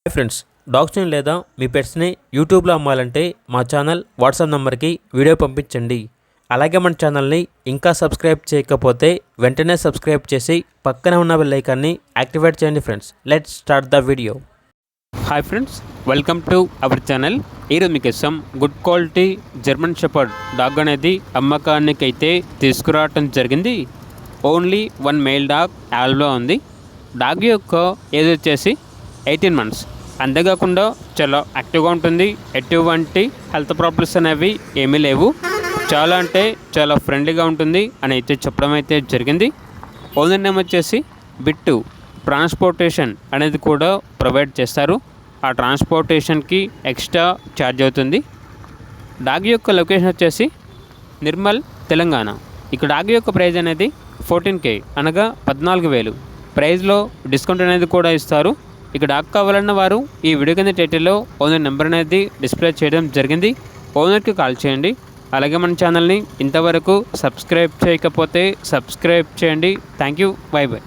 Hi friends, డాగ్స్ని లేదా మీ పెట్స్ని యూట్యూబ్లో అమ్మాలంటే మా ఛానల్ వాట్సాప్ నెంబర్కి వీడియో పంపించండి. అలాగే మన ఛానల్ని ఇంకా సబ్స్క్రైబ్ చేయకపోతే వెంటనే సబ్స్క్రైబ్ చేసి పక్కనే ఉన్న బెల్ ఐకాన్ని యాక్టివేట్ చేయండి. Friends, let's start the video. Hi friends, welcome to our channel. ఈరోజు మీకోసం good quality German shepherd dog అనేది అమ్మకానికి అయితే తీసుకురావటం జరిగింది. ఓన్లీ వన్ మేల్ డాగ్ అవైలబుల్గా ఉంది. డాగ్ యొక్క ఏజ్ వచ్చేసి 18 మంత్స్. అంతేకాకుండా చాలా యాక్టివ్గా ఉంటుంది. ఎటువంటి హెల్త్ ప్రాబ్లమ్స్ అనేవి ఏమీ లేవు. చాలా అంటే చాలా ఫ్రెండ్లీగా ఉంటుంది అని అయితే చెప్పడం అయితే జరిగింది. ఓనర్ నేమ్ వచ్చేసి బిట్టు. ట్రాన్స్పోర్టేషన్ అనేది కూడా ప్రొవైడ్ చేస్తారు. ఆ ట్రాన్స్పోర్టేషన్కి ఎక్స్ట్రా ఛార్జ్ అవుతుంది. డాగ్ యొక్క లొకేషన్ వచ్చేసి నిర్మల్, తెలంగాణ. ఇక డాగ్ యొక్క ప్రైజ్ అనేది 14K అనగా 14,000. ప్రైజ్లో డిస్కౌంట్ అనేది కూడా ఇస్తారు. ఇక డాగ్ కావాలన్న వారు ఈ వీడియో కింద టైటిల్లో ఓనర్ నెంబర్ అనేది డిస్ప్లే చేయడం జరిగింది. ఓనర్కి కాల్ చేయండి. అలాగే మన ఛానల్ని ఇంతవరకు సబ్స్క్రైబ్ చేయకపోతే సబ్స్క్రైబ్ చేయండి. Thank you. By by.